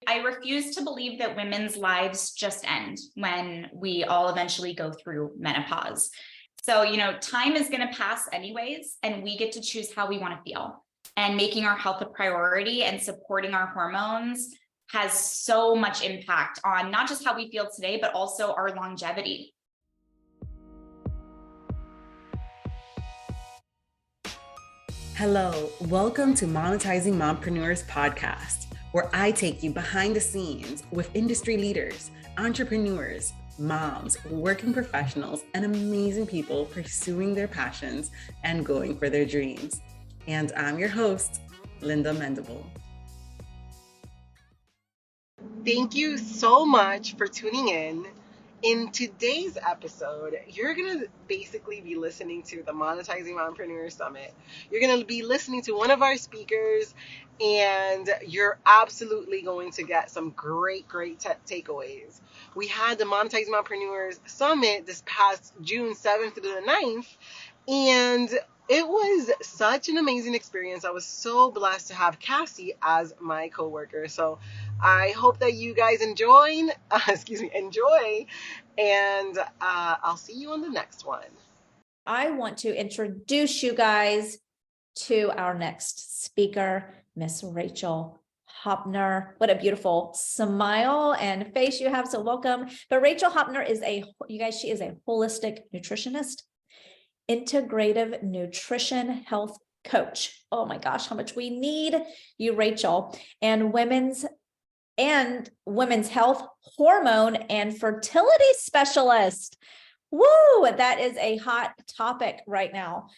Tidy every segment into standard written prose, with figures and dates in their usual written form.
I refuse to believe that women's lives just end when we all eventually go through menopause. So, time is going to pass anyways, and we get to choose how we want to feel. And making our health a priority and supporting our hormones has so much impact on not just how we feel today, but also our longevity. Hello, welcome to Monetizing Mompreneurs podcast, where I take you behind the scenes with industry leaders, entrepreneurs, moms, working professionals, and amazing people pursuing their passions and going for their dreams. And I'm your host, Linda Mendable. Thank you so much for tuning in. In today's episode, you're going to basically be listening to the Monetizing Mompreneur Summit. You're going to be listening to one of our speakers, and you're absolutely going to get some great takeaways. We had the Monetizing Mompreneurs Summit this past June 7th through the 9th, and it was such an amazing experience. I was so blessed to have Cassie as my coworker. So I hope that you guys enjoy, and I'll see you on the next one. I want to introduce you guys to our next speaker, Miss Rachel Hoeppner. What a beautiful smile and face you have, so welcome. But Rachel Hoeppner is she is a holistic nutritionist, Integrative Nutrition Health Coach. Oh my gosh, how much we need you, Rachel. And women's health, hormone, and fertility specialist. Woo, that is a hot topic right now.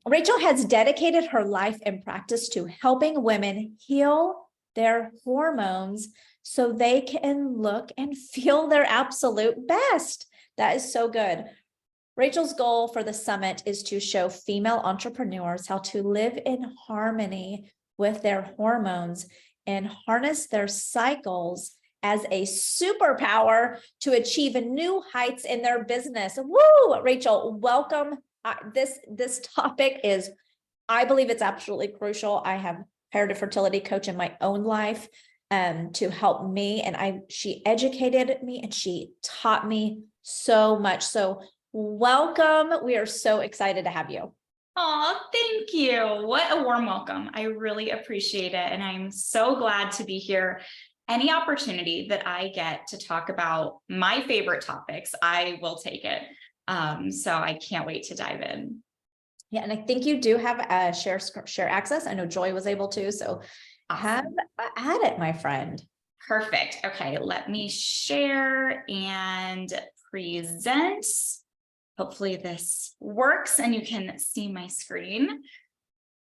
Rachel has dedicated her life and practice to helping women heal their hormones so they can look and feel their absolute best. That is so good. Rachel's goal for the summit is to show female entrepreneurs how to live in harmony with their hormones and harness their cycles as a superpower to achieve new heights in their business. Woo! Rachel, welcome. This topic is, I believe it's absolutely crucial. I have hired a fertility coach in my own life to help me, and she educated me and she taught me so much. So welcome. We are so excited to have you. Oh, thank you. What a warm welcome. I really appreciate it. And I'm so glad to be here. Any opportunity that I get to talk about my favorite topics, I will take it. So I can't wait to dive in. Yeah, and I think you do have share access. I know Joy was able to, so have at it, my friend. Perfect. Okay, let me share and present. Hopefully this works and you can see my screen.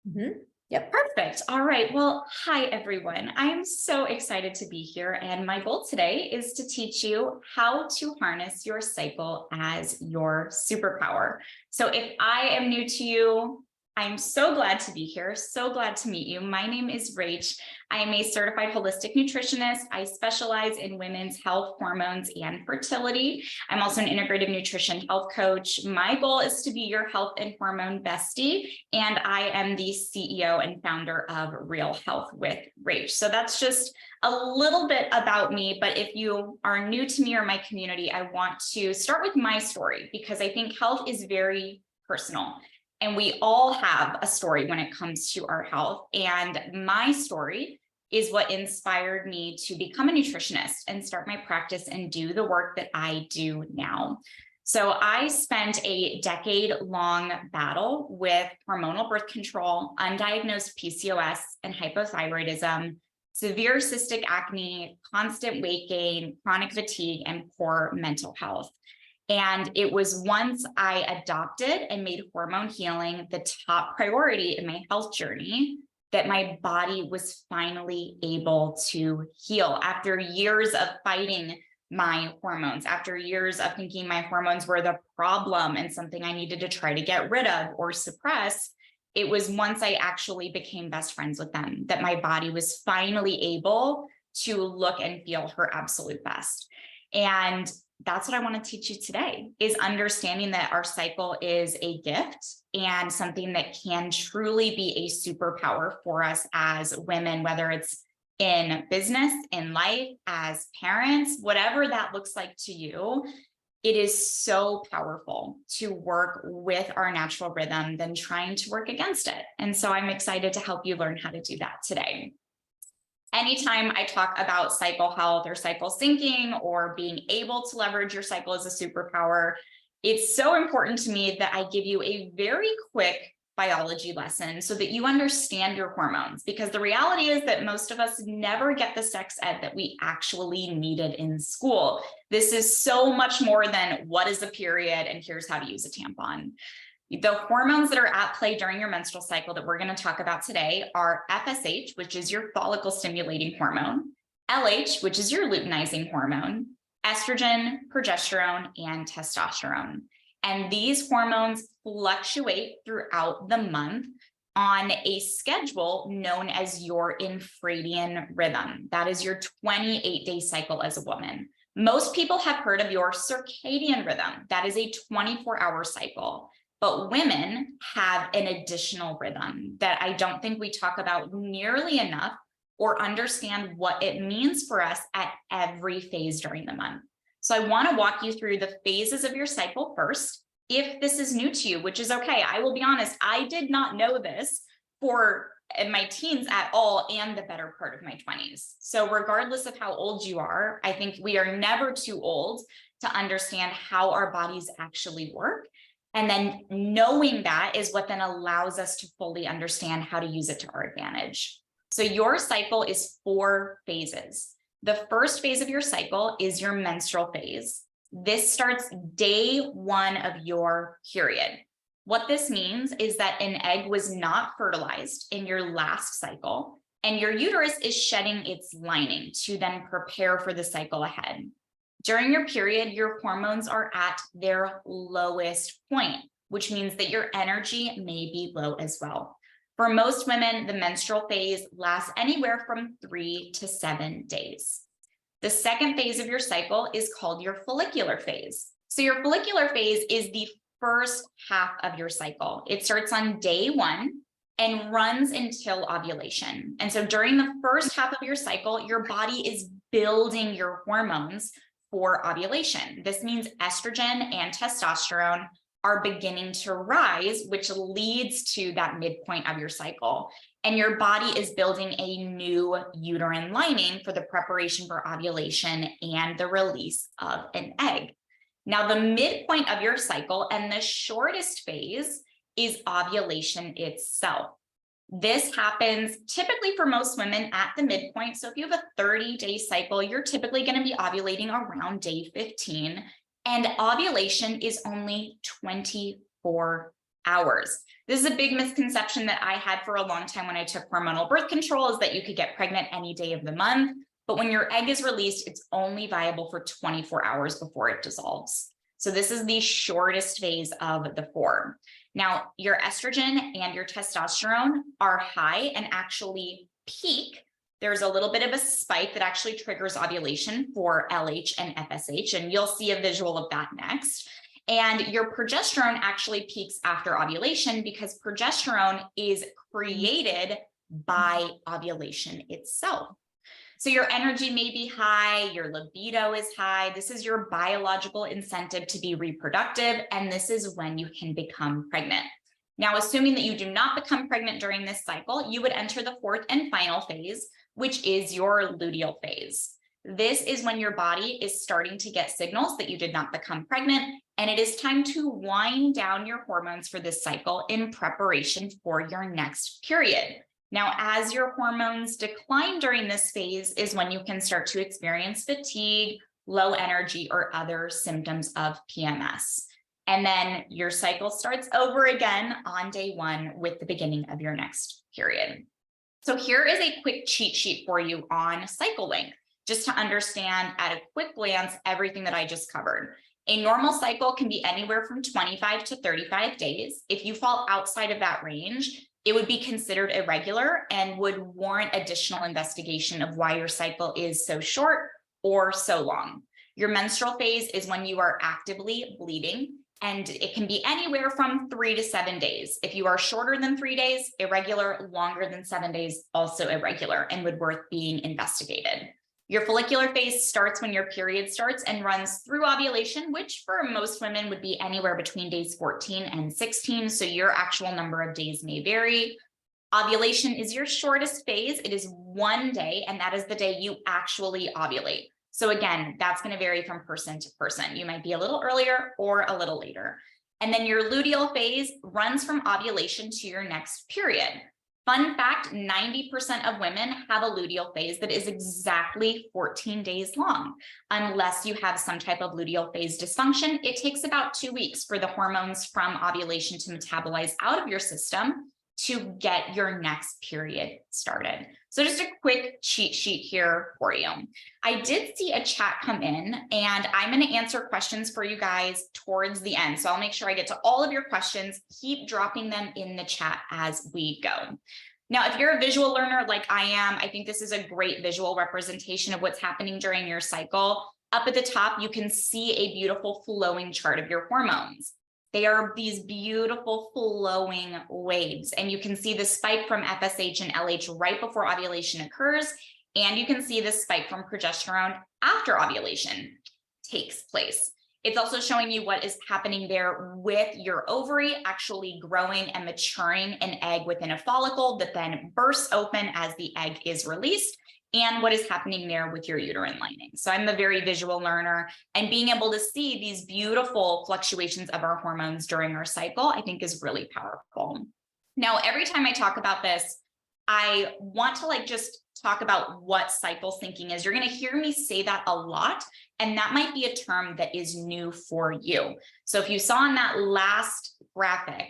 Mm-hmm. Yep. Perfect. All right. Well, hi, everyone. I am so excited to be here. And my goal today is to teach you how to harness your cycle as your superpower. So if I am new to you, I'm so glad to be here. So glad to meet you. My name is Rach. I am a certified holistic nutritionist. I specialize in women's health, hormones, and fertility. I'm also an integrative nutrition health coach. My goal is to be your health and hormone bestie, and I am the CEO and founder of Real Health with Rach. So that's just a little bit about me, but if you are new to me or my community, I want to start with my story because I think health is very personal. And we all have a story when it comes to our health. And my story is what inspired me to become a nutritionist and start my practice and do the work that I do now. So I spent a decade-long battle with hormonal birth control, undiagnosed PCOS and hypothyroidism, severe cystic acne, constant weight gain, chronic fatigue, and poor mental health. And it was once I adopted and made hormone healing the top priority in my health journey that my body was finally able to heal after years of fighting my hormones, after years of thinking my hormones were the problem and something I needed to try to get rid of or suppress. It was once I actually became best friends with them that my body was finally able to look and feel her absolute best. And that's what I want to teach you today, is understanding that our cycle is a gift and something that can truly be a superpower for us as women, whether it's in business, in life, as parents, whatever that looks like to you, it is so powerful to work with our natural rhythm than trying to work against it. And so I'm excited to help you learn how to do that today. Anytime I talk about cycle health or cycle syncing or being able to leverage your cycle as a superpower, it's so important to me that I give you a very quick biology lesson so that you understand your hormones, because the reality is that most of us never get the sex ed that we actually needed in school. This is so much more than what is a period and here's how to use a tampon. The hormones that are at play during your menstrual cycle that we're going to talk about today are FSH, which is your follicle stimulating hormone, LH, which is your luteinizing hormone, estrogen, progesterone, and testosterone. And these hormones fluctuate throughout the month on a schedule known as your infradian rhythm. That is your 28-day cycle as a woman. Most people have heard of your circadian rhythm. That is a 24-hour cycle. But women have an additional rhythm that I don't think we talk about nearly enough or understand what it means for us at every phase during the month. So I want to walk you through the phases of your cycle first. If this is new to you, which is okay, I will be honest, I did not know this for my teens at all and the better part of my 20s. So regardless of how old you are, I think we are never too old to understand how our bodies actually work. And then knowing that is what then allows us to fully understand how to use it to our advantage. So your cycle is 4 phases. The first phase of your cycle is your menstrual phase. This starts day 1 of your period. What this means is that an egg was not fertilized in your last cycle, and your uterus is shedding its lining to then prepare for the cycle ahead. During your period, your hormones are at their lowest point, which means that your energy may be low as well. For most women, the menstrual phase lasts anywhere from 3 to 7 days. The second phase of your cycle is called your follicular phase. So your follicular phase is the first half of your cycle. It starts on day 1 and runs until ovulation. And so during the first half of your cycle, your body is building your hormones for ovulation. This means estrogen and testosterone are beginning to rise, which leads to that midpoint of your cycle. And your body is building a new uterine lining for the preparation for ovulation and the release of an egg. Now, the midpoint of your cycle and the shortest phase is ovulation itself. This happens typically for most women at the midpoint. So if you have a 30-day cycle, you're typically going to be ovulating around day 15. And ovulation is only 24 hours. This is a big misconception that I had for a long time when I took hormonal birth control, is that you could get pregnant any day of the month. But when your egg is released, it's only viable for 24 hours before it dissolves. So this is the shortest phase of the 4. Now, your estrogen and your testosterone are high and actually peak. There's a little bit of a spike that actually triggers ovulation for LH and FSH, and you'll see a visual of that next. And your progesterone actually peaks after ovulation because progesterone is created by ovulation itself. So your energy may be high, your libido is high. This is your biological incentive to be reproductive, and this is when you can become pregnant. Now, assuming that you do not become pregnant during this cycle, you would enter the 4th and final phase, which is your luteal phase. This is when your body is starting to get signals that you did not become pregnant, and it is time to wind down your hormones for this cycle in preparation for your next period. Now, as your hormones decline during this phase is when you can start to experience fatigue, low energy, or other symptoms of PMS. And then your cycle starts over again on day 1 with the beginning of your next period. So here is a quick cheat sheet for you on cycle length, just to understand at a quick glance everything that I just covered. A normal cycle can be anywhere from 25 to 35 days. If you fall outside of that range, it would be considered irregular and would warrant additional investigation of why your cycle is so short or so long. Your menstrual phase is when you are actively bleeding. And it can be anywhere from 3 to 7 days. If you are shorter than 3 days, irregular; longer than 7 days, also irregular and would worth being investigated. Your follicular phase starts when your period starts and runs through ovulation, which for most women would be anywhere between days 14 and 16. So your actual number of days may vary. Ovulation is your shortest phase. It is 1 day, and that is the day you actually ovulate. So again, that's going to vary from person to person. You might be a little earlier or a little later. And then your luteal phase runs from ovulation to your next period. Fun fact, 90% of women have a luteal phase that is exactly 14 days long. Unless you have some type of luteal phase dysfunction, it takes about 2 weeks for the hormones from ovulation to metabolize out of your system to get your next period started. So just a quick cheat sheet here for you. I did see a chat come in, and I'm going to answer questions for you guys towards the end. So I'll make sure I get to all of your questions. Keep dropping them in the chat as we go. Now, if you're a visual learner like I am, I think this is a great visual representation of what's happening during your cycle. Up at the top, you can see a beautiful flowing chart of your hormones. They are these beautiful flowing waves, and you can see the spike from FSH and LH right before ovulation occurs, and you can see the spike from progesterone after ovulation takes place. It's also showing you what is happening there with your ovary actually growing and maturing an egg within a follicle that then bursts open as the egg is released, and what is happening there with your uterine lining. So I'm a very visual learner, and being able to see these beautiful fluctuations of our hormones during our cycle, I think is really powerful. Now, every time I talk about this, I want to just talk about what cycle syncing is. You're going to hear me say that a lot, and that might be a term that is new for you. So if you saw in that last graphic,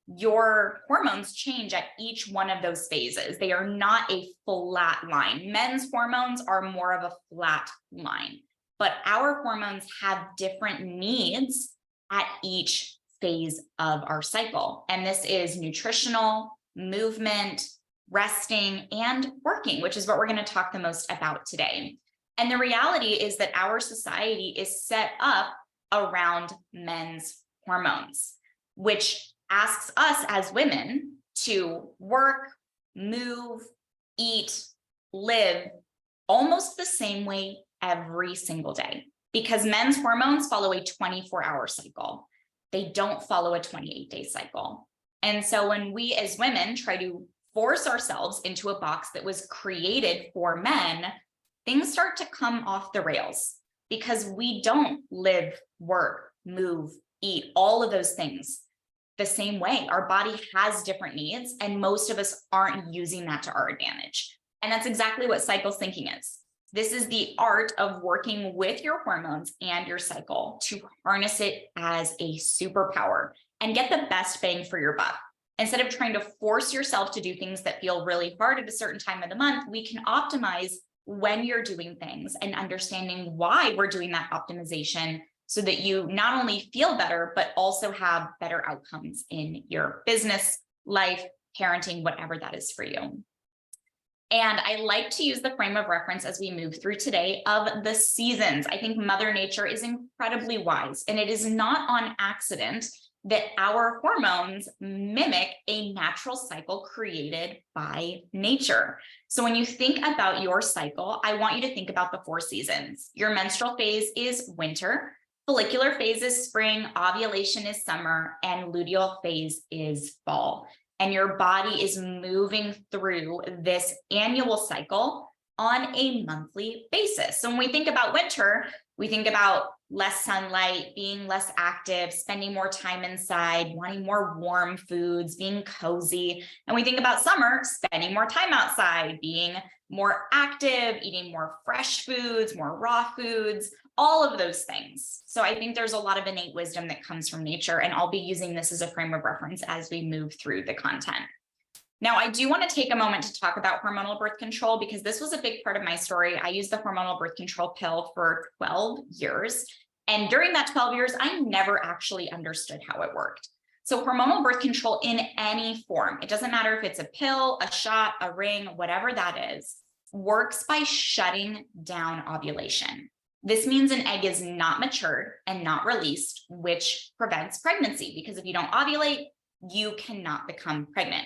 your hormones change at each one of those phases. They are not a flat line. Men's hormones are more of a flat line, but our hormones have different needs at each phase of our cycle. And this is nutritional, movement, resting, and working, which is what we're going to talk the most about today. And the reality is that our society is set up around men's hormones, which asks us as women to work, move, eat, live almost the same way every single day, because men's hormones follow a 24-hour cycle. They don't follow a 28-day cycle. And so when we as women try to force ourselves into a box that was created for men, things start to come off the rails, because we don't live, work, move, eat, all of those things the same way. Our body has different needs, and most of us aren't using that to our advantage. And that's exactly what cycle syncing is. This is the art of working with your hormones and your cycle to harness it as a superpower and get the best bang for your buck. Instead of trying to force yourself to do things that feel really hard at a certain time of the month, we can optimize when you're doing things and understanding why we're doing that optimization, so that you not only feel better, but also have better outcomes in your business, life, parenting, whatever that is for you. And I like to use the frame of reference as we move through today of the seasons. I think Mother Nature is incredibly wise, and it is not on accident that our hormones mimic a natural cycle created by nature. So when you think about your cycle, I want you to think about the 4 seasons. Your menstrual phase is winter. Follicular phase is spring, ovulation is summer, and luteal phase is fall. And your body is moving through this annual cycle on a monthly basis. So when we think about winter, we think about less sunlight, being less active, spending more time inside, wanting more warm foods, being cozy. And we think about summer, spending more time outside, being more active, eating more fresh foods, more raw foods, all of those things. So I think there's a lot of innate wisdom that comes from nature, and I'll be using this as a frame of reference as we move through the content. Now, I do want to take a moment to talk about hormonal birth control, because this was a big part of my story. I used the hormonal birth control pill for 12 years. And during that 12 years, I never actually understood how it worked. So hormonal birth control in any form, it doesn't matter if it's a pill, a shot, a ring, whatever that is, works by shutting down ovulation. This means an egg is not matured and not released, which prevents pregnancy, because if you don't ovulate, you cannot become pregnant.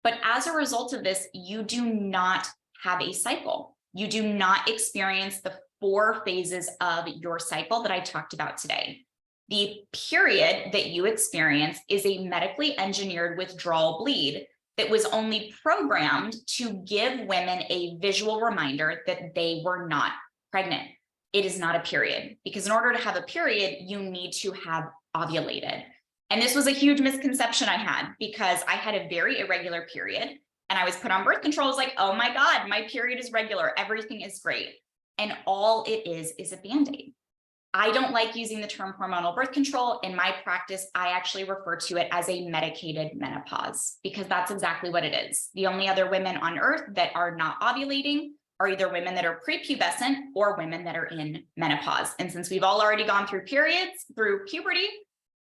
But as a result of this, you do not have a cycle. You do not experience the 4 phases of your cycle that I talked about today. The period that you experience is a medically engineered withdrawal bleed that was only programmed to give women a visual reminder that they were not pregnant. It is not a period, because in order to have a period, you need to have ovulated. And this was a huge misconception I had, because I had a very irregular period and I was put on birth control. I was like, oh my God, my period is regular. Everything is great. And all it is a Band-Aid. I don't like using the term hormonal birth control. In my practice, I actually refer to it as a medicated menopause, because that's exactly what it is. The only other women on earth that are not ovulating are either women that are prepubescent or women that are in menopause. And since we've all already gone through periods, through puberty,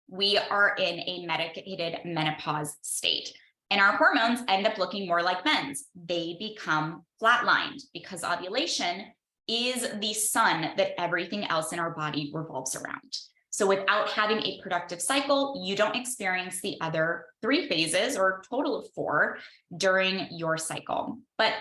we are in a medicated menopause state. And our hormones end up looking more like men's. They become flatlined, because ovulation is the sun that everything else in our body revolves around. So without having a productive cycle, you don't experience the other 3 phases, or a total of 4, during your cycle. But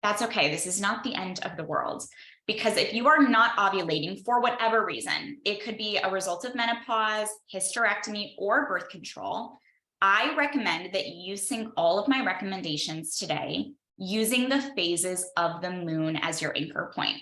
that's okay. This is not the end of the world, because if you are not ovulating for whatever reason, it could be a result of menopause, hysterectomy, or birth control, I recommend that you sync all of my recommendations today using the phases of the moon as your anchor point.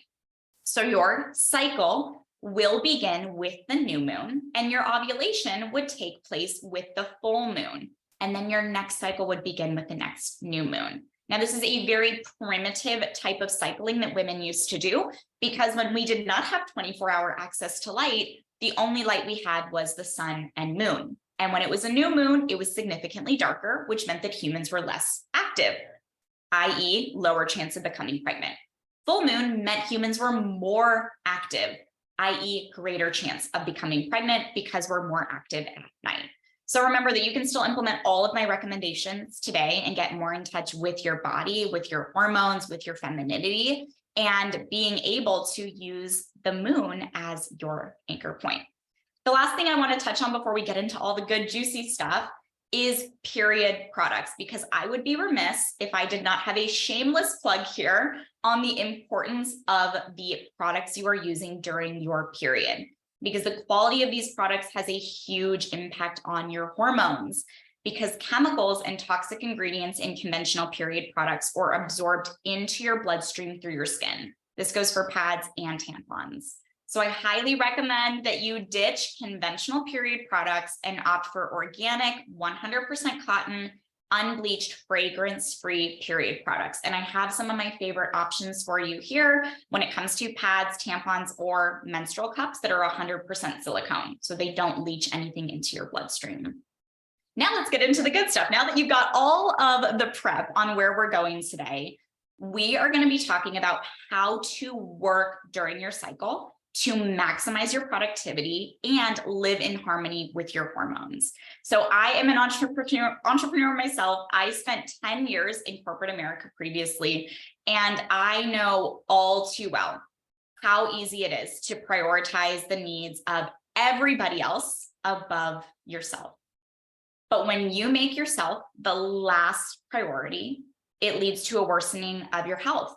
So your cycle will begin with the new moon, and your ovulation would take place with the full moon. And then your next cycle would begin with the next new moon. Now, this is a very primitive type of cycling that women used to do, because when we did not have 24-hour access to light, the only light we had was the sun and moon. And when it was a new moon, it was significantly darker, which meant that humans were less active, i.e., lower chance of becoming pregnant. Full moon meant humans were more active, i.e., greater chance of becoming pregnant, because we're more active at night. So remember that you can still implement all of my recommendations today and get more in touch with your body, with your hormones, with your femininity, and being able to use the moon as your anchor point. The last thing I want to touch on before we get into all the good, juicy stuff is period products, because I would be remiss if I did not have a shameless plug here on the importance of the products you are using during your period, because the quality of these products has a huge impact on your hormones, because chemicals and toxic ingredients in conventional period products are absorbed into your bloodstream through your skin. This goes for pads and tampons. So I highly recommend that you ditch conventional period products and opt for organic, 100% cotton, unbleached, fragrance-free period products. And I have some of my favorite options for you here when it comes to pads, tampons, or menstrual cups that are 100% silicone, so they don't leach anything into your bloodstream. Now let's get into the good stuff. Now that you've got all of the prep on where we're going today, we are going to be talking about how to work during your cycle to maximize your productivity and live in harmony with your hormones. So I am an entrepreneur myself. I spent 10 years in corporate America previously, and I know all too well how easy it is to prioritize the needs of everybody else above yourself. But when you make yourself the last priority, it leads to a worsening of your health,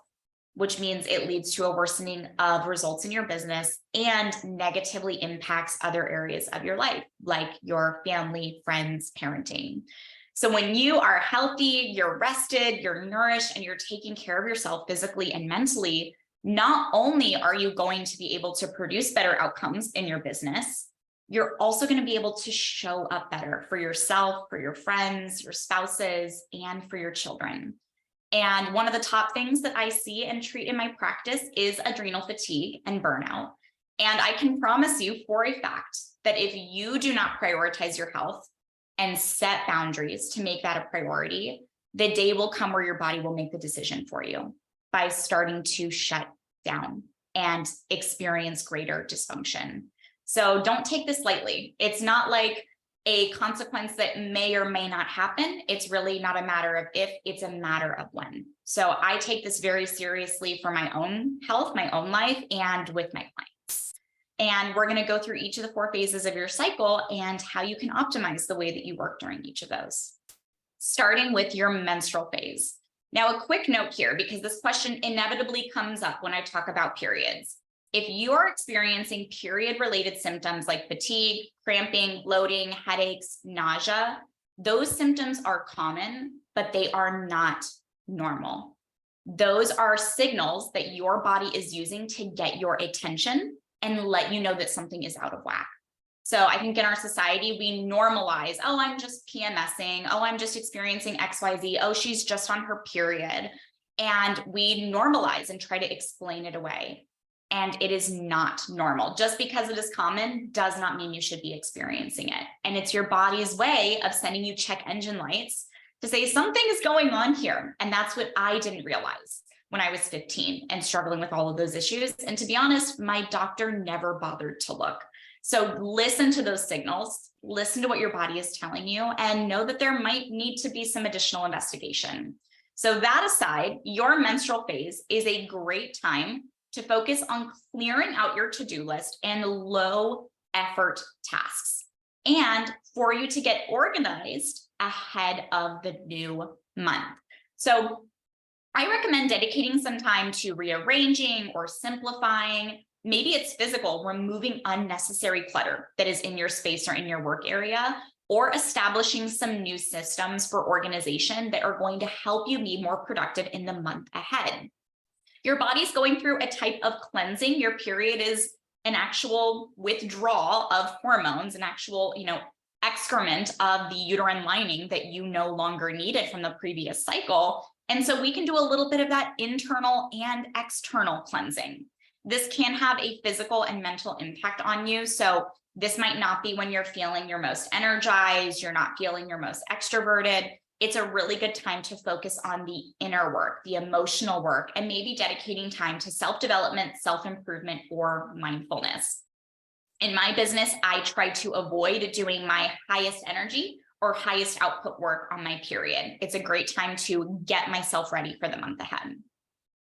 which means it leads to a worsening of results in your business and negatively impacts other areas of your life, like your family, friends, parenting. So when you are healthy, you're rested, you're nourished, and you're taking care of yourself physically and mentally, not only are you going to be able to produce better outcomes in your business, you're also going to be able to show up better for yourself, for your friends, your spouses, and for your children. And one of the top things that I see and treat in my practice is adrenal fatigue and burnout. And I can promise you for a fact that if you do not prioritize your health and set boundaries to make that a priority, the day will come where your body will make the decision for you by starting to shut down and experience greater dysfunction. So don't take this lightly. It's not like a consequence that may or may not happen. It's really not a matter of if, it's a matter of when. So I take this very seriously for my own health, my own life, and with my clients. And we're going to go through each of the 4 phases of your cycle and how you can optimize the way that you work during each of those. Starting with your menstrual phase. Now, a quick note here, because this question inevitably comes up when I talk about periods. If you are experiencing period-related symptoms like fatigue, cramping, bloating, headaches, nausea, those symptoms are common, but they are not normal. Those are signals that your body is using to get your attention and let you know that something is out of whack. So I think in our society, we normalize, oh, I'm just PMSing. Oh, I'm just experiencing XYZ. Oh, she's just on her period. And we normalize and try to explain it away. And it is not normal. Just because it is common does not mean you should be experiencing it. And it's your body's way of sending you check engine lights to say something is going on here. And that's what I didn't realize when I was 15 and struggling with all of those issues. And to be honest, my doctor never bothered to look. So listen to those signals, listen to what your body is telling you, and know that there might need to be some additional investigation. So that aside, your menstrual phase is a great time to focus on clearing out your to-do list and low effort tasks, and for you to get organized ahead of the new month. So I recommend dedicating some time to rearranging or simplifying. Maybe it's physical, removing unnecessary clutter that is in your space or in your work area, or establishing some new systems for organization that are going to help you be more productive in the month ahead. Your body's going through a type of cleansing. Your period is an actual withdrawal of hormones, an actual, excrement of the uterine lining that you no longer needed from the previous cycle. And so we can do a little bit of that internal and external cleansing. This can have a physical and mental impact on you. So this might not be when you're feeling your most energized, you're not feeling your most extroverted. It's a really good time to focus on the inner work, the emotional work, and maybe dedicating time to self-development, self-improvement, or mindfulness. In my business, I try to avoid doing my highest energy or highest output work on my period. It's a great time to get myself ready for the month ahead.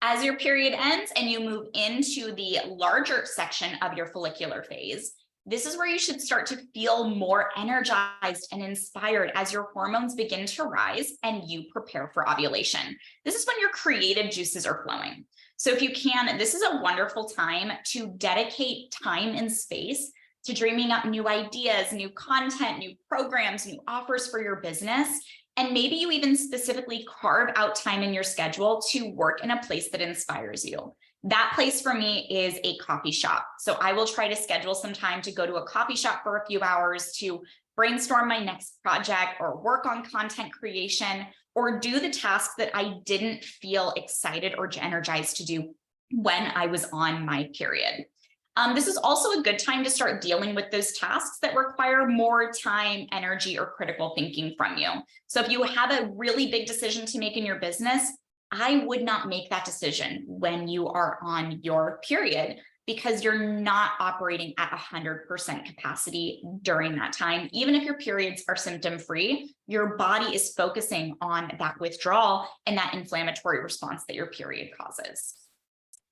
As your period ends and you move into the larger section of your follicular phase, this is where you should start to feel more energized and inspired as your hormones begin to rise and you prepare for ovulation. This is when your creative juices are flowing. So if you can, this is a wonderful time to dedicate time and space to dreaming up new ideas, new content, new programs, new offers for your business. And maybe you even specifically carve out time in your schedule to work in a place that inspires you. That place for me is a coffee shop. So I will try to schedule some time to go to a coffee shop for a few hours to brainstorm my next project or work on content creation or do the tasks that I didn't feel excited or energized to do when I was on my period. This is also a good time to start dealing with those tasks that require more time, energy, or critical thinking from you. So if you have a really big decision to make in your business, I would not make that decision when you are on your period because you're not operating at 100% capacity during that time. Even if your periods are symptom-free, your body is focusing on that withdrawal and that inflammatory response that your period causes.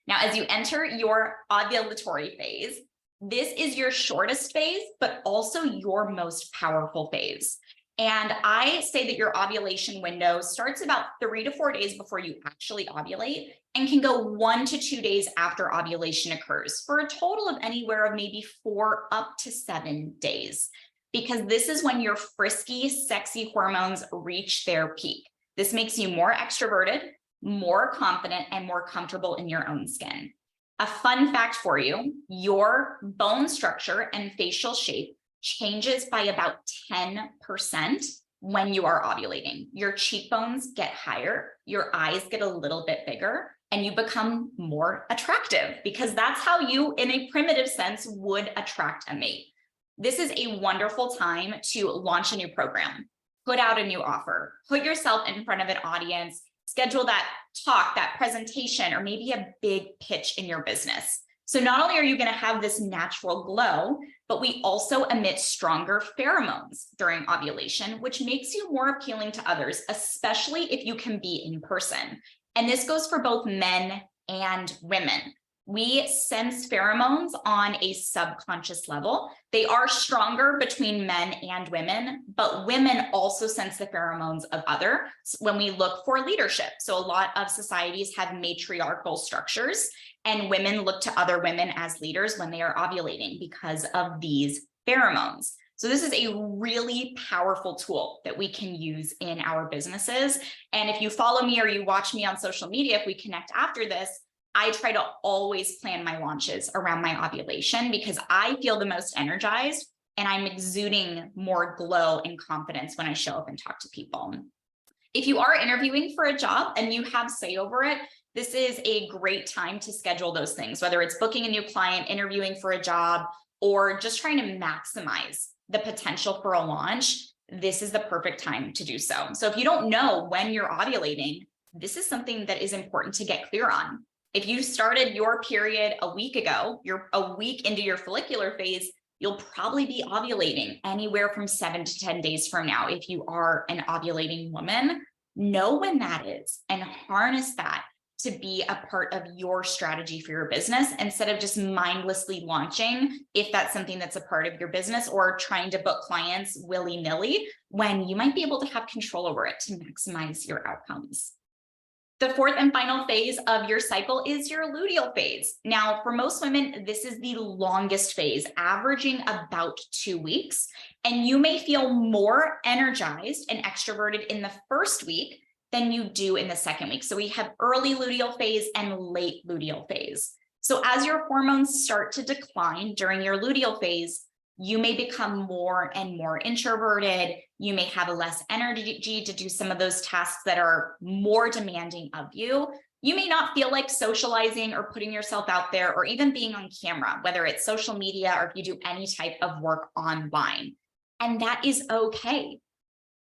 Now, as you enter your ovulatory phase, this is your shortest phase, but also your most powerful phase. And I say that your ovulation window starts about 3 to 4 days before you actually ovulate and can go 1 to 2 days after ovulation occurs for a total of anywhere of maybe 4 up to 7 days, because this is when your frisky, sexy hormones reach their peak. This makes you more extroverted, more confident, and more comfortable in your own skin. A fun fact for you, your bone structure and facial shape changes by about 10% when you are ovulating. Your cheekbones get higher, your eyes get a little bit bigger, and you become more attractive because that's how you, in a primitive sense, would attract a mate. This is a wonderful time to launch a new program, put out a new offer, put yourself in front of an audience, schedule that talk, that presentation, or maybe a big pitch in your business. So not only are you going to have this natural glow, but we also emit stronger pheromones during ovulation, which makes you more appealing to others, especially if you can be in person. And this goes for both men and women. We sense pheromones on a subconscious level. They are stronger between men and women, but women also sense the pheromones of others when we look for leadership. So a lot of societies have matriarchal structures, and women look to other women as leaders when they are ovulating because of these pheromones. So this is a really powerful tool that we can use in our businesses. And if you follow me or you watch me on social media, if we connect after this, I try to always plan my launches around my ovulation because I feel the most energized and I'm exuding more glow and confidence when I show up and talk to people. If you are interviewing for a job and you have say over it, this is a great time to schedule those things, whether it's booking a new client, interviewing for a job, or just trying to maximize the potential for a launch. This is the perfect time to do so. So if you don't know when you're ovulating, this is something that is important to get clear on. If you started your period a week ago, you're a week into your follicular phase, you'll probably be ovulating anywhere from 7 to 10 days from now. If you are an ovulating woman, know when that is and harness that to be a part of your strategy for your business instead of just mindlessly launching, if that's something that's a part of your business, or trying to book clients willy-nilly when you might be able to have control over it to maximize your outcomes. The fourth and final phase of your cycle is your luteal phase. Now, for most women, this is the longest phase, averaging about 2 weeks. And you may feel more energized and extroverted in the first week than you do in the second week. So we have early luteal phase and late luteal phase. So as your hormones start to decline during your luteal phase, you may become more and more introverted. You may have less energy to do some of those tasks that are more demanding of you. You may not feel like socializing or putting yourself out there or even being on camera, whether it's social media or if you do any type of work online. And that is okay.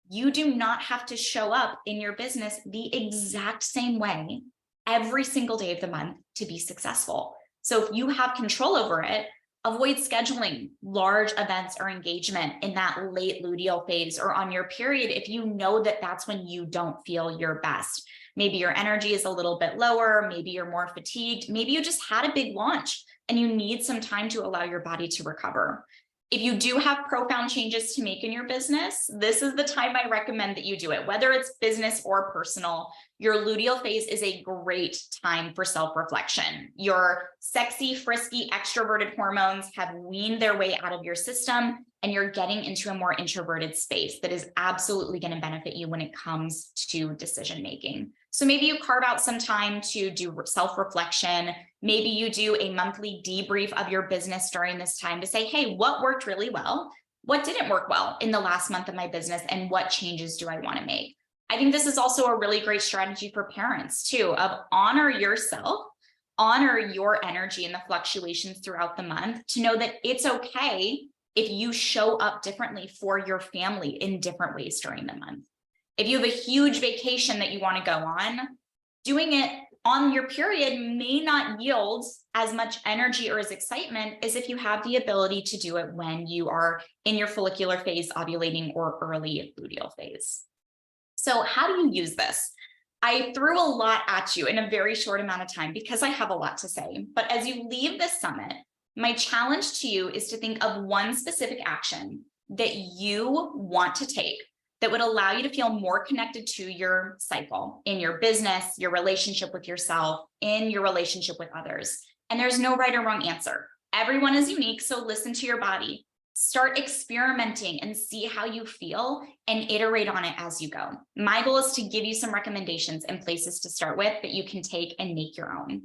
You do not have to show up in your business the exact same way every single day of the month to be successful. So if you have control over it, avoid scheduling large events or engagement in that late luteal phase or on your period if you know that that's when you don't feel your best. Maybe your energy is a little bit lower, maybe you're more fatigued, maybe you just had a big launch and you need some time to allow your body to recover. If you do have profound changes to make in your business, this is the time I recommend that you do it, whether it's business or personal. Your luteal phase is a great time for self-reflection. Your sexy, frisky, extroverted hormones have weaned their way out of your system, and you're getting into a more introverted space that is absolutely going to benefit you when it comes to decision making. So maybe you carve out some time to do self-reflection. Maybe you do a monthly debrief of your business during this time to say, hey, what worked really well? What didn't work well in the last month of my business? And what changes do I want to make? I think this is also a really great strategy for parents too, of honor yourself, honor your energy and the fluctuations throughout the month, to know that it's okay if you show up differently for your family in different ways during the month. If you have a huge vacation that you want to go on, doing it on your period may not yield as much energy or as excitement as if you have the ability to do it when you are in your follicular phase, ovulating, or early luteal phase. So how do you use this? I threw a lot at you in a very short amount of time because I have a lot to say. But as you leave this summit, my challenge to you is to think of one specific action that you want to take that would allow you to feel more connected to your cycle in your business, your relationship with yourself, in your relationship with others. And there's no right or wrong answer. Everyone is unique, so listen to your body. Start experimenting and see how you feel and iterate on it as you go. My goal is to give you some recommendations and places to start with that you can take and make your own.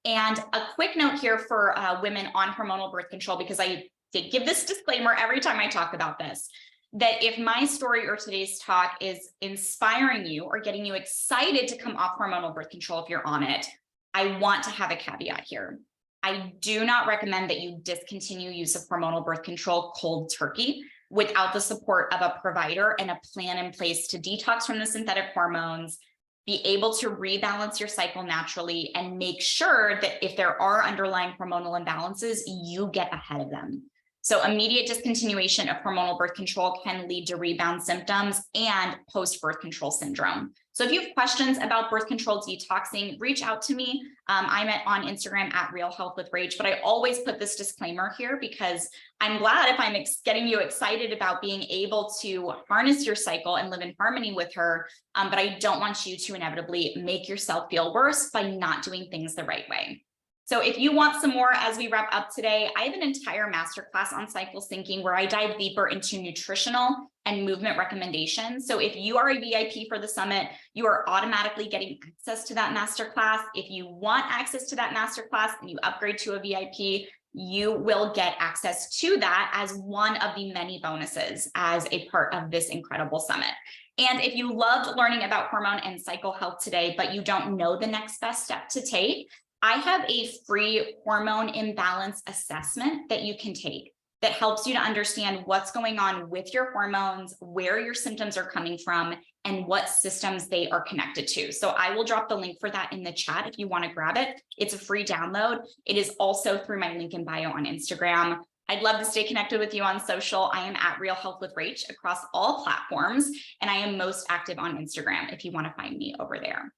And a quick note here for women on hormonal birth control, because I did give this disclaimer every time I talk about this, that if my story or today's talk is inspiring you or getting you excited to come off hormonal birth control if you're on it, I want to have a caveat here. I do not recommend that you discontinue use of hormonal birth control cold turkey without the support of a provider and a plan in place to detox from the synthetic hormones, be able to rebalance your cycle naturally, and make sure that if there are underlying hormonal imbalances, you get ahead of them. So immediate discontinuation of hormonal birth control can lead to rebound symptoms and post-birth control syndrome. So if you have questions about birth control detoxing, reach out to me. I'm on Instagram at Real Health with Rach, but I always put this disclaimer here because I'm glad if I'm getting you excited about being able to harness your cycle and live in harmony with her. But I don't want you to inevitably make yourself feel worse by not doing things the right way. So if you want some more as we wrap up today, I have an entire masterclass on cycle syncing where I dive deeper into nutritional and movement recommendations. So if you are a VIP for the summit, you are automatically getting access to that masterclass. If you want access to that masterclass and you upgrade to a VIP, you will get access to that as one of the many bonuses as a part of this incredible summit. And if you loved learning about hormone and cycle health today, but you don't know the next best step to take, I have a free hormone imbalance assessment that you can take that helps you to understand what's going on with your hormones, where your symptoms are coming from, and what systems they are connected to. So I will drop the link for that in the chat if you want to grab it. It's a free download. It is also through my link in bio on Instagram. I'd love to stay connected with you on social. I am at Real Health with Rach across all platforms, and I am most active on Instagram if you want to find me over there.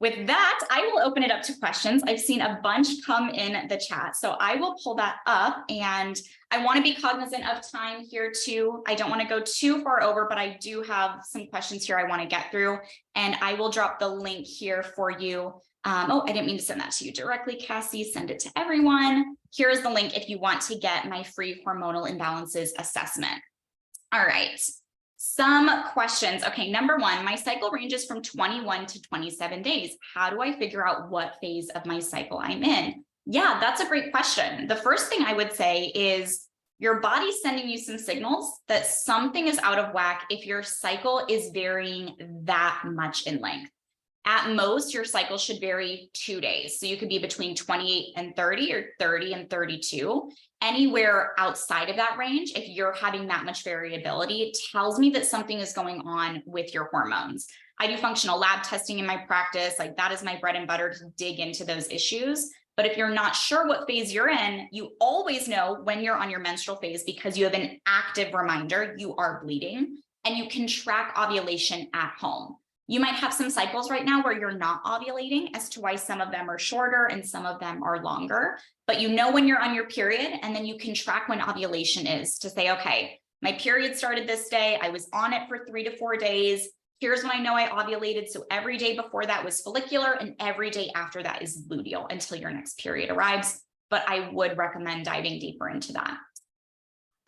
With that, I will open it up to questions. I've seen a bunch come in the chat, so I will pull that up, and I want to be cognizant of time here too. I don't want to go too far over, but I do have some questions here I want to get through, and I will drop the link here for you. Oh, I didn't mean to send that to you directly, Cassie. Send it to everyone. Here is the link if you want to get my free hormonal imbalances assessment. All right. Some questions. Okay, number one, my cycle ranges from 21 to 27 days. How do I figure out what phase of my cycle I'm in? Yeah, that's a great question. The first thing I would say is your body's sending you some signals that something is out of whack if your cycle is varying that much in length. At most, your cycle should vary 2 days. So you could be between 28 and 30 or 30 and 32. Anywhere outside of that range, if you're having that much variability, it tells me that something is going on with your hormones. I do functional lab testing in my practice. Like that is my bread and butter to dig into those issues. But if you're not sure what phase you're in, you always know when you're on your menstrual phase because you have an active reminder you are bleeding, and you can track ovulation at home. You might have some cycles right now where you're not ovulating, as to why some of them are shorter and some of them are longer, but you know when you're on your period, and then you can track when ovulation is to say, okay, my period started this day, I was on it for 3 to 4 days. Here's when I know I ovulated. So every day before that was follicular, and every day after that is luteal until your next period arrives. But I would recommend diving deeper into that.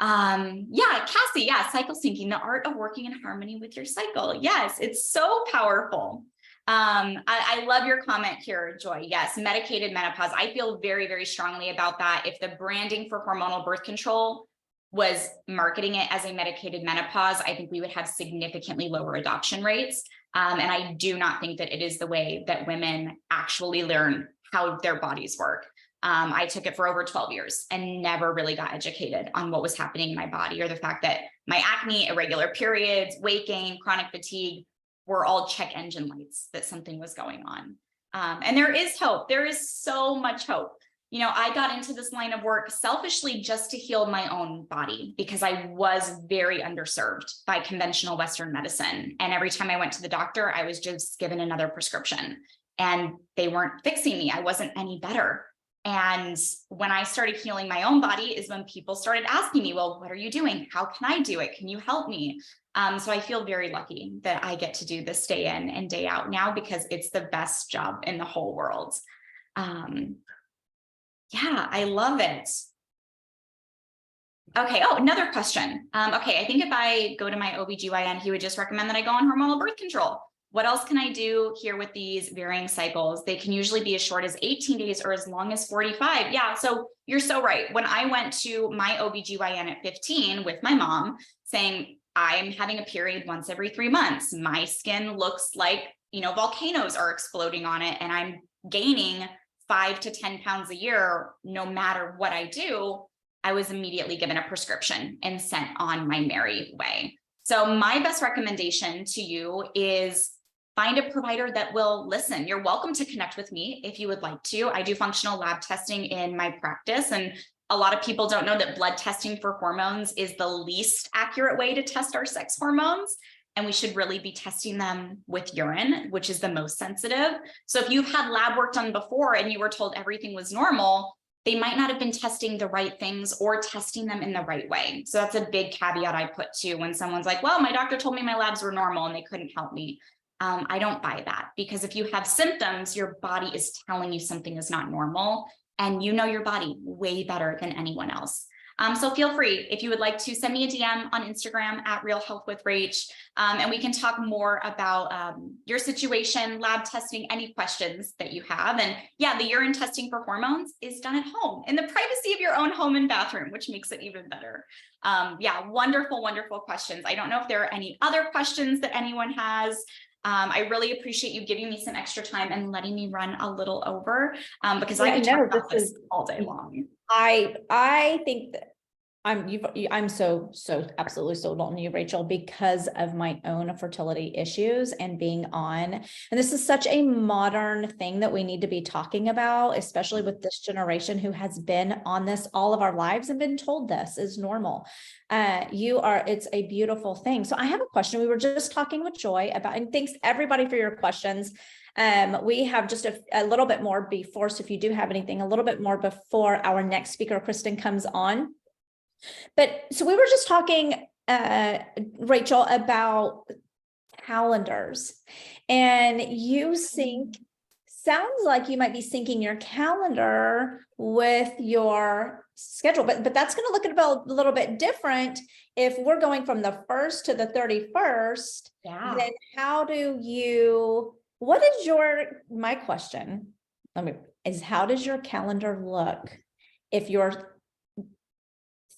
Yeah, Cassie, yeah, cycle syncing, the art of working in harmony with your cycle. Yes, it's so powerful. I love your comment here, Joy. Yes, medicated menopause. I feel very, very strongly about that. If the branding for hormonal birth control was marketing it as a medicated menopause, I think we would have significantly lower adoption rates. And I do not think that it is the way that women actually learn how their bodies work. I took it for over 12 years and never really got educated on what was happening in my body, or the fact that my acne, irregular periods, weight gain, chronic fatigue were all check engine lights that something was going on. And there is hope. There is so much hope. You know, I got into this line of work selfishly just to heal my own body because I was very underserved by conventional Western medicine. And every time I went to the doctor, I was just given another prescription and they weren't fixing me. I wasn't any better. And when I started healing my own body is when people started asking me, well, what are you doing? How can I do it? Can you help me? So I feel very lucky that I get to do this day in and day out now because it's the best job in the whole world. Yeah, I love it. Okay. Oh, another question. Okay. I think if I go to my OBGYN, he would just recommend that I go on hormonal birth control. What else can I do here with these varying cycles? They can usually be as short as 18 days or as long as 45. Yeah, so you're so right. When I went to my OBGYN at 15 with my mom saying, I'm having a period once every 3 months. My skin looks like, you know, volcanoes are exploding on it and I'm gaining 5 to 10 pounds a year, no matter what I do, I was immediately given a prescription and sent on my merry way. So my best recommendation to you is find a provider that will listen. You're welcome to connect with me if you would like to. I do functional lab testing in my practice, and a lot of people don't know that blood testing for hormones is the least accurate way to test our sex hormones. and we should really be testing them with urine, which is the most sensitive. So if you've had lab work done before and you were told everything was normal, they might not have been testing the right things or testing them in the right way. So that's a big caveat I put to when someone's like, well, my doctor told me my labs were normal and they couldn't help me. I don't buy that, because if you have symptoms, your body is telling you something is not normal, and you know your body way better than anyone else. So feel free, if you would like to send me a DM on Instagram at Real Health with Rach, and we can talk more about your situation, lab testing, any questions that you have. And yeah, the urine testing for hormones is done at home in the privacy of your own home and bathroom, which makes it even better. Yeah, wonderful, wonderful questions. I don't know if there are any other questions that anyone has. I really appreciate you giving me some extra time and letting me run a little over, because I could talk about this all day long. I think that I'm so absolutely sold on you, Rachel, because of my own fertility issues and being on. And this is such a modern thing that we need to be talking about, especially with this generation who has been on this all of our lives and been told this is normal. It's a beautiful thing. So I have a question. We were just talking with Joy about, and thanks everybody for your questions. We have just a little bit more before, so if you do have anything, a little bit more before our next speaker, Kristen, comes on. But so we were just talking, Rachel, about calendars, and you sounds like you might be syncing your calendar with your schedule, but that's going to look a little bit different if we're going from the 1st to the 31st. Yeah. Then my question is, how does your calendar look if your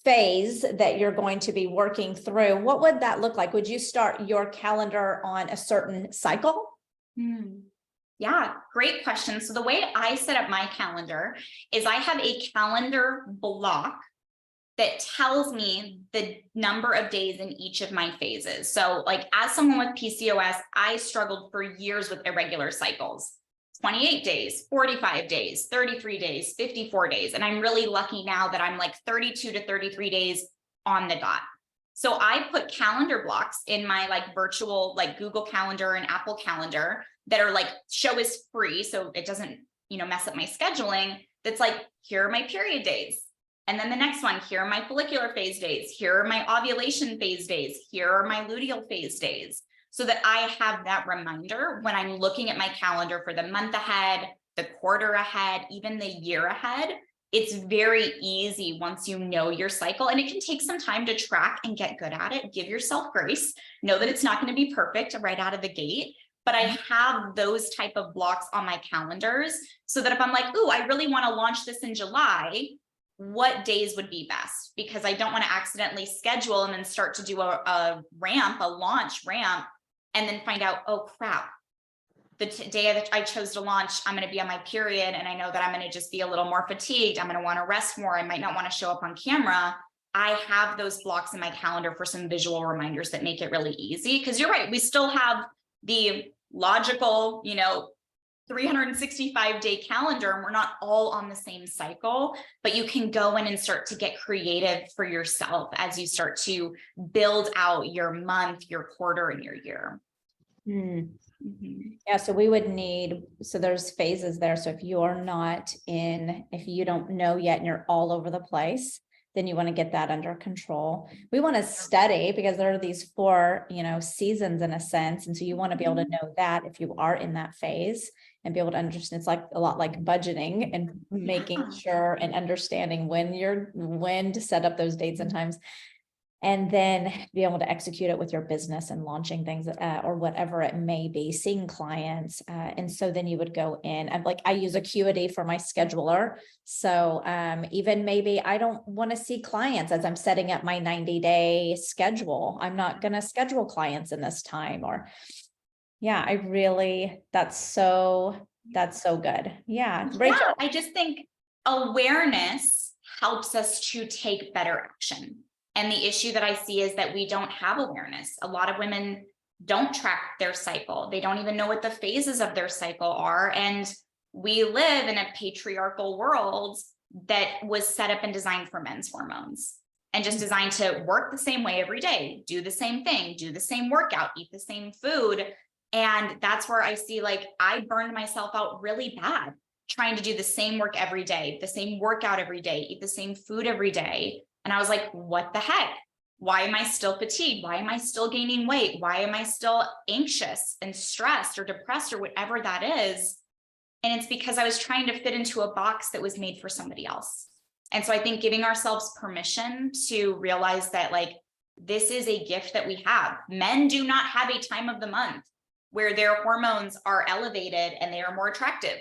phase that you're going to be working through? What would that look like? Would you start your calendar on a certain cycle? Yeah, great question. So the way I set up my calendar is I have a calendar block that tells me the number of days in each of my phases. So like, as someone with PCOS, I struggled for years with irregular cycles. 28 days, 45 days, 33 days, 54 days. And I'm really lucky now that I'm like 32 to 33 days on the dot. So I put calendar blocks in my like virtual, like Google Calendar and Apple Calendar that are like, show is free, so it doesn't, mess up my scheduling. That's like, here are my period days. And then the next one, here are my follicular phase days. Here are my ovulation phase days. Here are my luteal phase days. So that I have that reminder when I'm looking at my calendar for the month ahead, the quarter ahead, even the year ahead. It's very easy once you know your cycle, and it can take some time to track and get good at it. Give yourself grace. Know that it's not going to be perfect right out of the gate, but I have those type of blocks on my calendars so that if I'm like, ooh, I really want to launch this in July, what days would be best? Because I don't want to accidentally schedule and then start to do a launch ramp, and then find out, oh crap, the day that I chose to launch, I'm going to be on my period, and I know that I'm going to just be a little more fatigued. I'm going to want to rest more. I might not want to show up on camera. I have those blocks in my calendar for some visual reminders that make it really easy. Because you're right, we still have the logical, 365-day calendar, and we're not all on the same cycle, but you can go in and start to get creative for yourself as you start to build out your month, your quarter, and your year. Yeah, so we would so there's phases there. So if if you don't know yet and you're all over the place, then you want to get that under control. We want to study, because there are these 4, seasons in a sense. And so you want to be able to know that if you are in that phase and be able to understand. It's like a lot like budgeting and making sure and understanding when to set up those dates and times, and then be able to execute it with your business and launching things or whatever it may be, seeing clients. And so then you would go in, and I use Acuity for my scheduler. So even maybe I don't want to see clients as I'm setting up my 90-day schedule. I'm not going to schedule clients in this time, or that's so good. Yeah. Rachel. Yeah, I just think awareness helps us to take better action. And the issue that I see is that we don't have awareness. A lot of women don't track their cycle. They don't even know what the phases of their cycle are. And we live in a patriarchal world that was set up and designed for men's hormones. and just designed to work the same way every day, do the same thing, do the same workout, eat the same food. And that's where I see, like, I burned myself out really bad trying to do the same work every day, the same workout every day, eat the same food every day. And I was like, what the heck? Why am I still fatigued? Why am I still gaining weight? Why am I still anxious and stressed or depressed or whatever that is? And it's because I was trying to fit into a box that was made for somebody else. And so I think giving ourselves permission to realize that, like, this is a gift that we have. Men do not have a time of the month where their hormones are elevated and they are more attractive.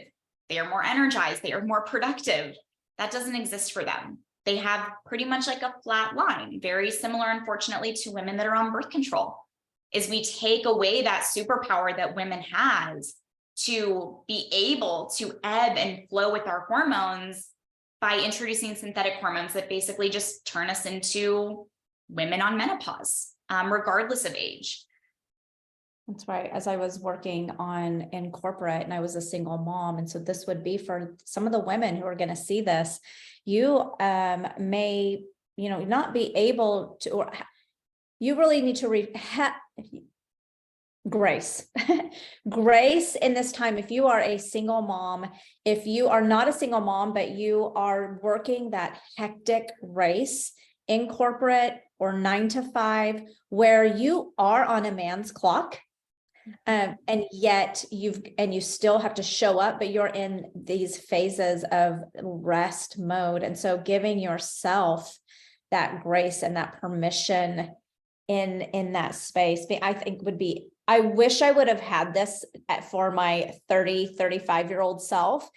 They are more energized. They are more productive. That doesn't exist for them. They have pretty much like a flat line, very similar, unfortunately, to women that are on birth control. Is we take away that superpower that women has to be able to ebb and flow with our hormones by introducing synthetic hormones that basically just turn us into women on menopause, regardless of age. That's right. As I was working in corporate and I was a single mom. And so this would be for some of the women who are going to see this, you may, not be able to, or you really need to grace, grace in this time. If you are a single mom, if you are not a single mom, but you are working that hectic race in corporate or 9 to 5, where you are on a man's clock, and yet you still have to show up, but you're in these phases of rest mode. And so giving yourself that grace and that permission in that space, I think I wish I would have had this for my 35-year-old self,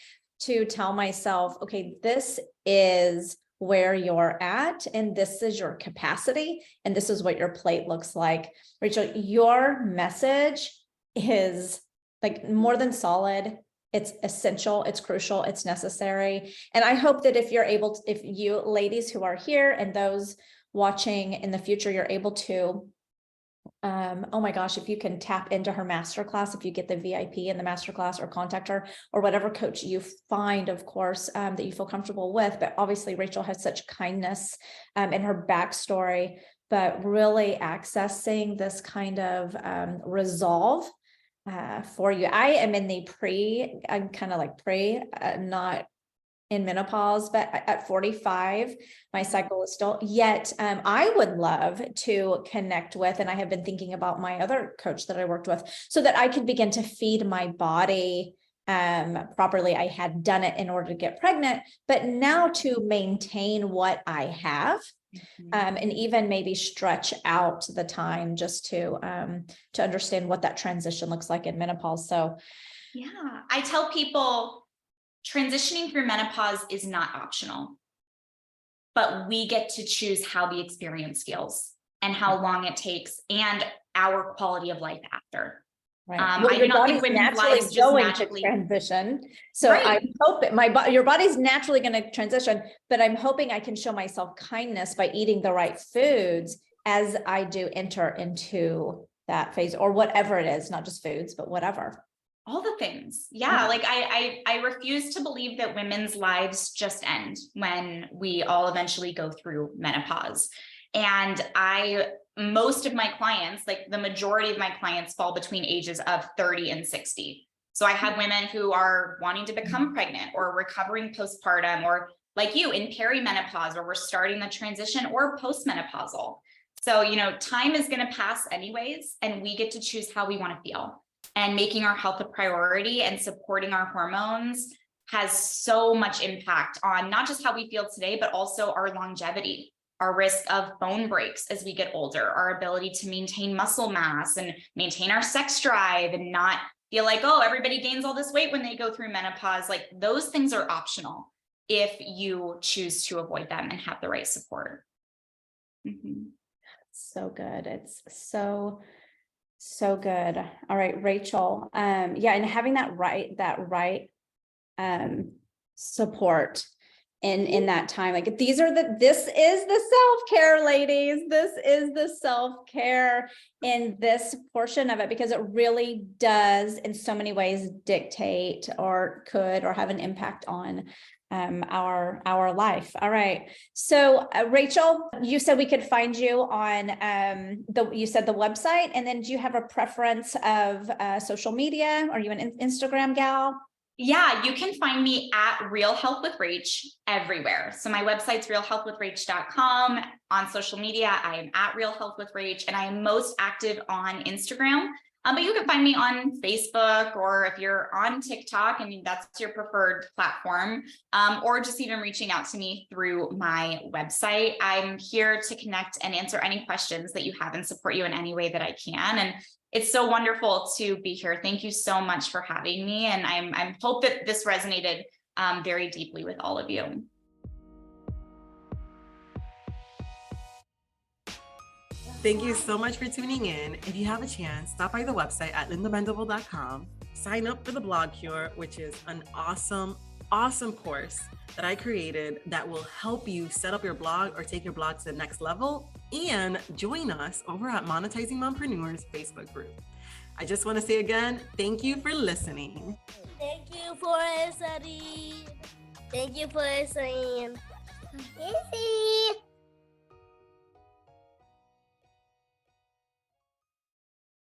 to tell myself, okay, this is where you're at, and this is your capacity, and this is what your plate looks like. Rachel, your message is like more than solid. It's essential, it's crucial, it's necessary. And I hope that if you ladies who are here and those watching in the future, you're able to, oh my gosh, if you can tap into her masterclass, if you get the VIP in the masterclass, or contact her, or whatever coach you find, of course, that you feel comfortable with. But obviously Rachel has such kindness in her backstory, but really accessing this kind of resolve for you. I am in the I'm kind of like not in menopause, but at 45, my cycle is still, yet I would love to connect with, and I have been thinking about my other coach that I worked with, so that I could begin to feed my body properly. I had done it in order to get pregnant, but now to maintain what I have, and even maybe stretch out the time just to understand what that transition looks like in menopause. So yeah, I tell people, transitioning through menopause is not optional, but we get to choose how the experience feels and how long it takes and our quality of life after. Right. I do not think women's lives just magically transition. So right. I hope your body's naturally going to transition, but I'm hoping I can show myself kindness by eating the right foods as I do enter into that phase, or whatever it is, not just foods, but whatever. All the things. Yeah. Like I refuse to believe that women's lives just end when we all eventually go through menopause. And most of my clients, like the majority of my clients, fall between ages of 30 and 60. So I have women who are wanting to become pregnant or recovering postpartum, or like you in perimenopause, or we're starting the transition, or postmenopausal. So, time is going to pass anyways, and we get to choose how we want to feel. And making our health a priority and supporting our hormones has so much impact on not just how we feel today, but also our longevity, our risk of bone breaks as we get older, our ability to maintain muscle mass and maintain our sex drive, and not feel like, oh, everybody gains all this weight when they go through menopause. Like, those things are optional if you choose to avoid them and have the right support. So good. It's so good. All right, Rachel. Yeah. And having that right support in that time, like this is the self-care, ladies. This is the self-care in this portion of it, because it really does in so many ways dictate, or could, or have an impact on our life. All right. So Rachel, you said we could find you on you said the website, and then do you have a preference of social media? Are you an Instagram gal? Yeah, you can find me at Real Health with Rach everywhere. So my website's realhealthwithrach.com. On social media, I am at Real Health with Rach, and I am most active on Instagram. But you can find me on Facebook, or if you're on TikTok, I mean, that's your preferred platform, or just even reaching out to me through my website. I'm here to connect and answer any questions that you have and support you in any way that I can. And it's so wonderful to be here. Thank you so much for having me. And I hope that this resonated very deeply with all of you. Thank you so much for tuning in. If you have a chance, stop by the website at lindamendable.com. Sign up for the Blog Cure, which is an awesome course that I created that will help you set up your blog or take your blog to the next level. And join us over at Monetizing Mompreneurs Facebook group. I just want to say again, thank you for listening. Thank you for listening. Thank you for listening.